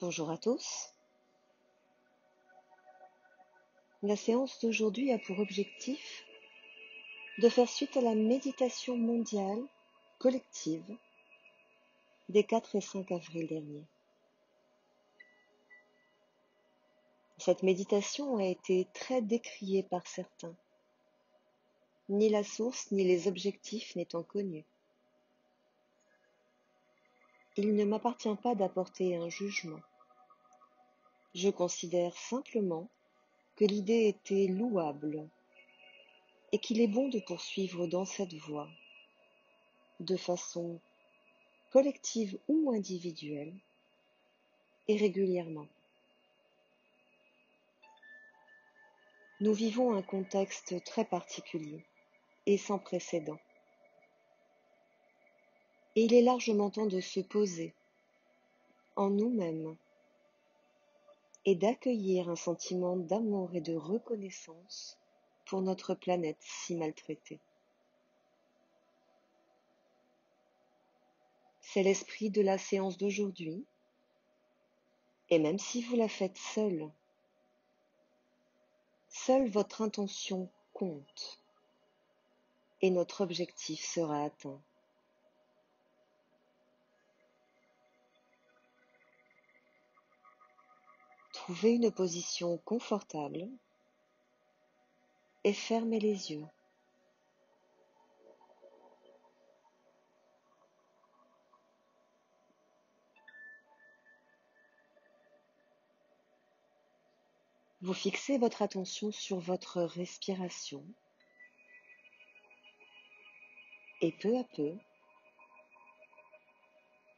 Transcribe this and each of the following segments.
Bonjour à tous. La séance d'aujourd'hui a pour objectif de faire suite à la méditation mondiale collective des 4 et 5 avril dernier. Cette méditation a été très décriée par certains, ni la source ni les objectifs n'étant connus. Il ne m'appartient pas d'apporter un jugement. Je considère simplement que l'idée était louable et qu'il est bon de poursuivre dans cette voie, de façon collective ou individuelle, et régulièrement. Nous vivons un contexte très particulier et sans précédent. Et il est largement temps de se poser en nous-mêmes et d'accueillir un sentiment d'amour et de reconnaissance pour notre planète si maltraitée. C'est l'esprit de la séance d'aujourd'hui, et même si vous la faites seule votre intention compte et notre objectif sera atteint. Trouvez une position confortable et fermez les yeux. Vous fixez votre attention sur votre respiration et peu à peu,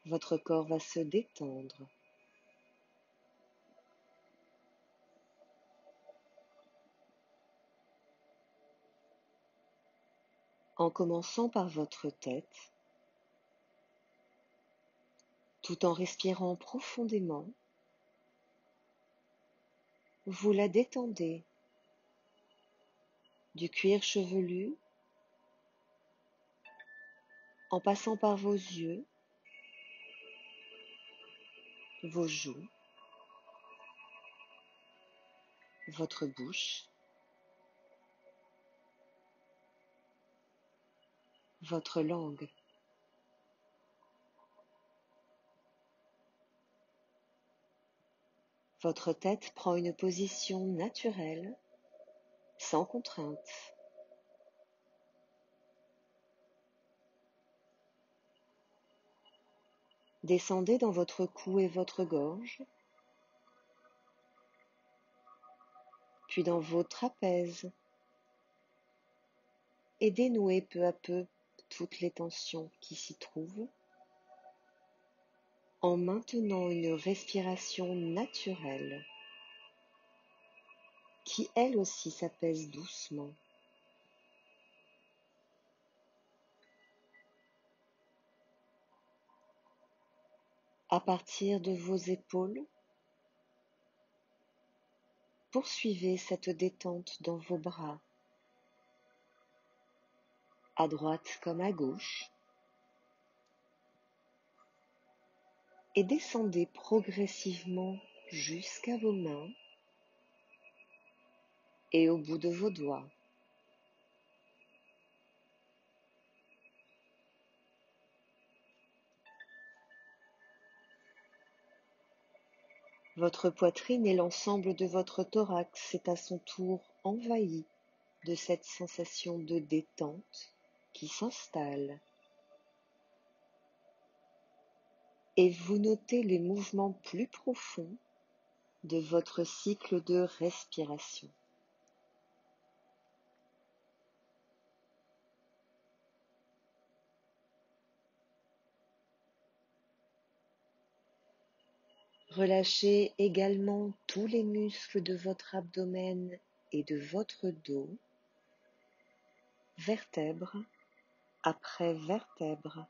votre corps va se détendre. En commençant par votre tête, tout en respirant profondément, vous la détendez du cuir chevelu, en passant par vos yeux, vos joues, votre bouche, votre langue. Votre tête prend une position naturelle, sans contrainte. Descendez dans votre cou et votre gorge, puis dans vos trapèzes, et dénouez peu à peu toutes les tensions qui s'y trouvent, en maintenant une respiration naturelle, qui elle aussi s'apaise doucement. À partir de vos épaules, poursuivez cette détente dans vos bras, à droite comme à gauche, et descendez progressivement jusqu'à vos mains et au bout de vos doigts. Votre poitrine et l'ensemble de votre thorax est à son tour envahi de cette sensation de détente qui s'installe. Et vous notez les mouvements plus profonds de votre cycle de respiration. Relâchez également tous les muscles de votre abdomen et de votre dos, vertèbre après vertèbre.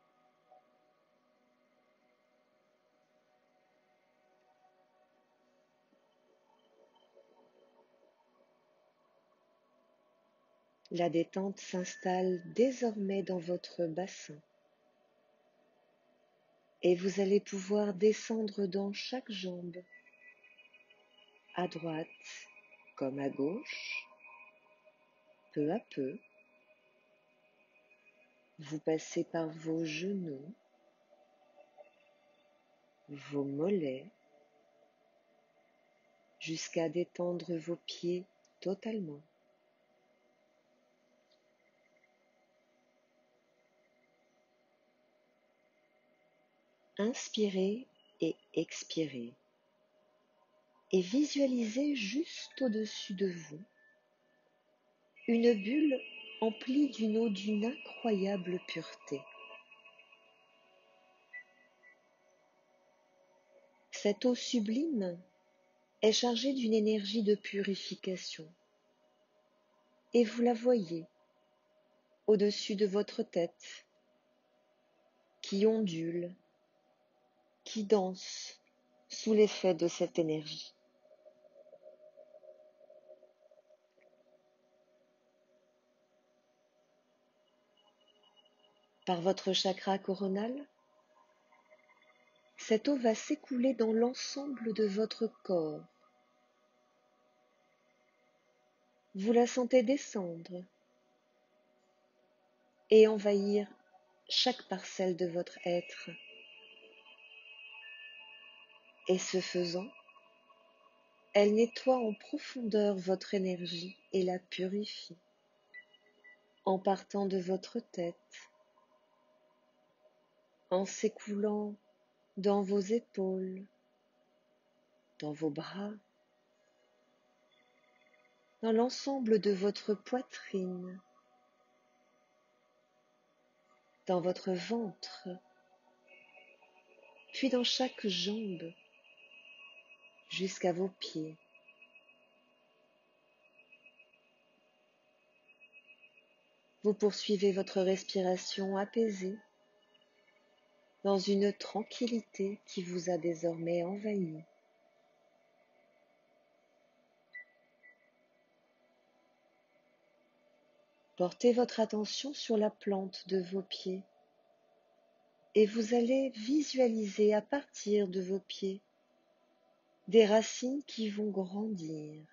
La détente s'installe désormais dans votre bassin. et vous allez pouvoir descendre dans chaque jambe, à droite comme à gauche, peu à peu. Vous passez par vos genoux, vos mollets, jusqu'à détendre vos pieds totalement. Inspirez et expirez et visualisez juste au-dessus de vous une bulle emplie d'une eau d'une incroyable pureté. Cette eau sublime est chargée d'une énergie de purification et vous la voyez au-dessus de votre tête qui ondule, qui danse sous l'effet de cette énergie. Par votre chakra coronal, cette eau va s'écouler dans l'ensemble de votre corps. Vous la sentez descendre et envahir chaque parcelle de votre être. Et ce faisant, elle nettoie en profondeur votre énergie et la purifie, en partant de votre tête, en s'écoulant dans vos épaules, dans vos bras, dans l'ensemble de votre poitrine, dans votre ventre, puis dans chaque jambe, jusqu'à vos pieds. Vous poursuivez votre respiration apaisée dans une tranquillité qui vous a désormais envahi. Portez votre attention sur la plante de vos pieds et vous allez visualiser à partir de vos pieds des racines qui vont grandir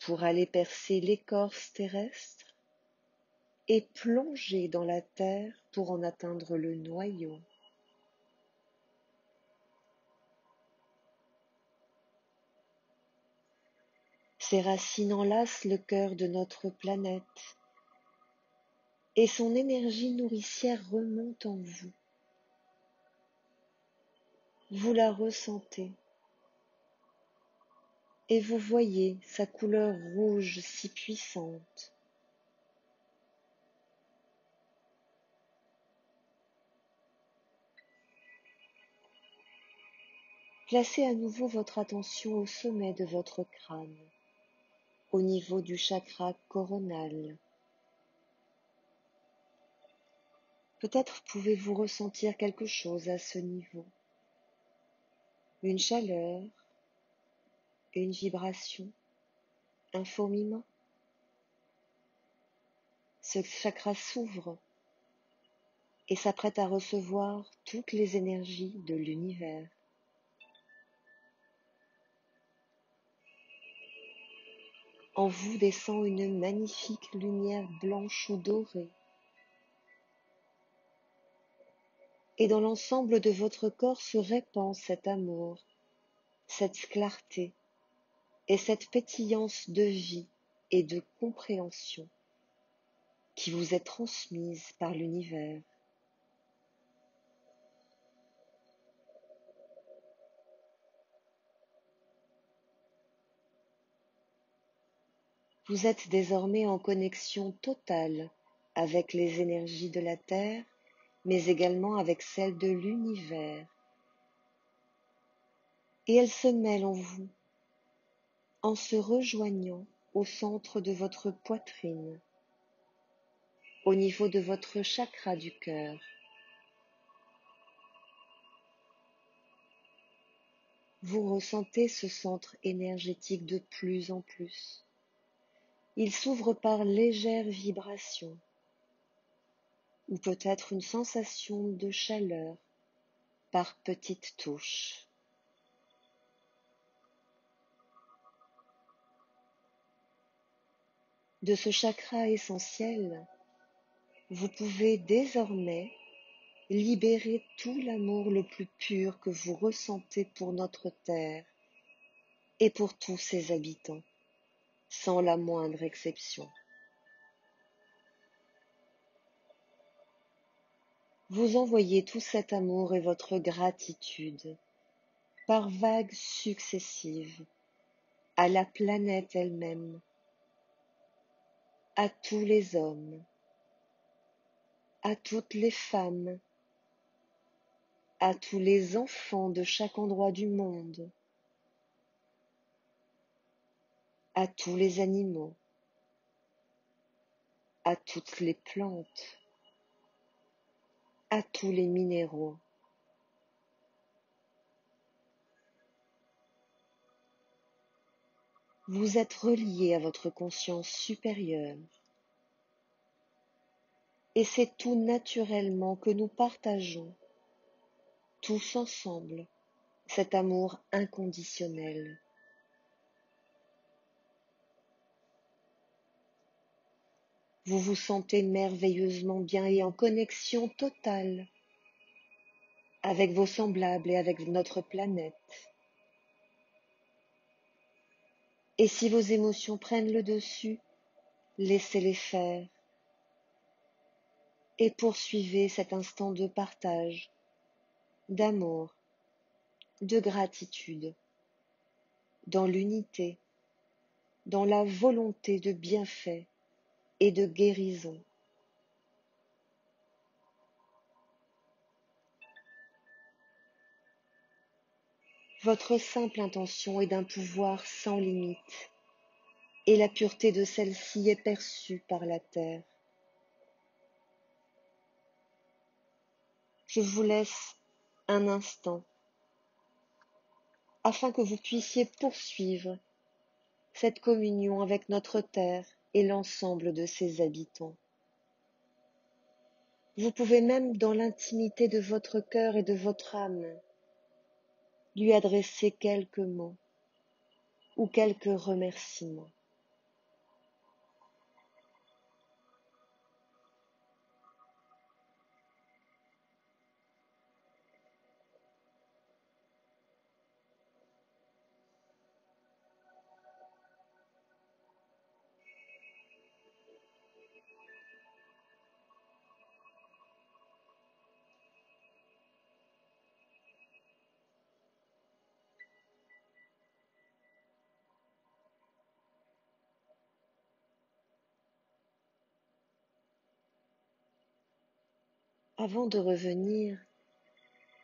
pour aller percer l'écorce terrestre et plonger dans la terre pour en atteindre le noyau. Ces racines enlacent le cœur de notre planète et son énergie nourricière remonte en vous. Vous la ressentez et vous voyez sa couleur rouge si puissante. Placez à nouveau votre attention au sommet de votre crâne, au niveau du chakra coronal. Peut-être pouvez-vous ressentir quelque chose à ce niveau, une chaleur, une vibration, un fourmillement. Ce chakra s'ouvre et s'apprête à recevoir toutes les énergies de l'univers. En vous descend une magnifique lumière blanche ou dorée. Et dans l'ensemble de votre corps se répand cet amour, cette clarté et cette pétillance de vie et de compréhension qui vous est transmise par l'univers. Vous êtes désormais en connexion totale avec les énergies de la Terre, mais également avec celles de l'univers. Et elles se mêlent en vous, en se rejoignant au centre de votre poitrine, au niveau de votre chakra du cœur. Vous ressentez ce centre énergétique de plus en plus. Il s'ouvre par légères vibrations, ou peut-être une sensation de chaleur par petites touches. De ce chakra essentiel, vous pouvez désormais libérer tout l'amour le plus pur que vous ressentez pour notre Terre et pour tous ses habitants, sans la moindre exception. Vous envoyez tout cet amour et votre gratitude par vagues successives à la planète elle-même, à tous les hommes, à toutes les femmes, à tous les enfants de chaque endroit du monde, à tous les animaux, à toutes les plantes, à tous les minéraux. Vous êtes relié à votre conscience supérieure et c'est tout naturellement que nous partageons, tous ensemble, cet amour inconditionnel. Vous vous sentez merveilleusement bien et en connexion totale avec vos semblables et avec notre planète. Et si vos émotions prennent le dessus, laissez-les faire et poursuivez cet instant de partage, d'amour, de gratitude, dans l'unité, dans la volonté de bienfait et de guérison. Votre simple intention est d'un pouvoir sans limite et la pureté de celle-ci est perçue par la Terre. Je vous laisse un instant afin que vous puissiez poursuivre cette communion avec notre Terre et l'ensemble de ses habitants. Vous pouvez même, dans l'intimité de votre cœur et de votre âme, lui adresser quelques mots ou quelques remerciements. Avant de revenir,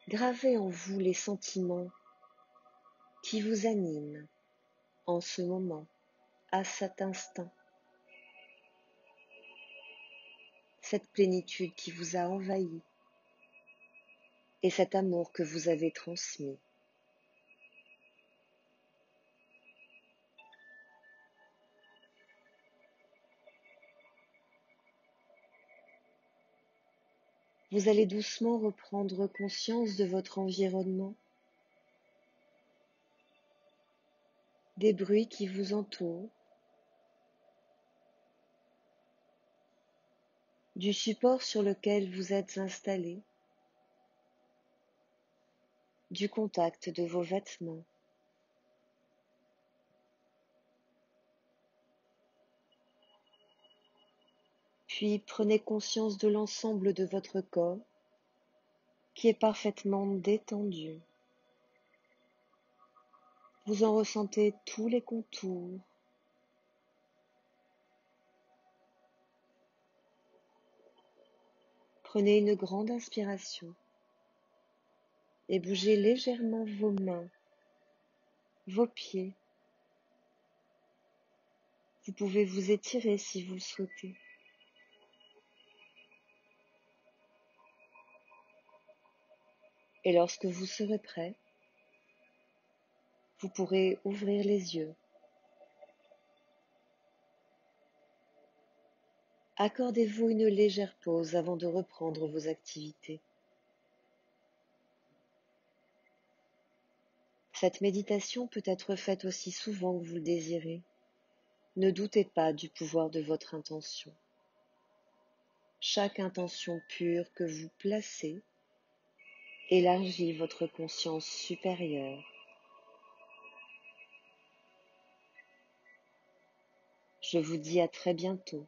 gravez en vous les sentiments qui vous animent en ce moment, à cet instant. Cette plénitude qui vous a envahi et cet amour que vous avez transmis. Vous allez doucement reprendre conscience de votre environnement, des bruits qui vous entourent, du support sur lequel vous êtes installé, du contact de vos vêtements. Puis prenez conscience de l'ensemble de votre corps qui est parfaitement détendu. Vous en ressentez tous les contours. Prenez une grande inspiration et bougez légèrement vos mains, vos pieds. Vous pouvez vous étirer si vous le souhaitez. Et lorsque vous serez prêt, vous pourrez ouvrir les yeux. Accordez-vous une légère pause avant de reprendre vos activités. Cette méditation peut être faite aussi souvent que vous le désirez. Ne doutez pas du pouvoir de votre intention. Chaque intention pure que vous placez élargit votre conscience supérieure. Je vous dis à très bientôt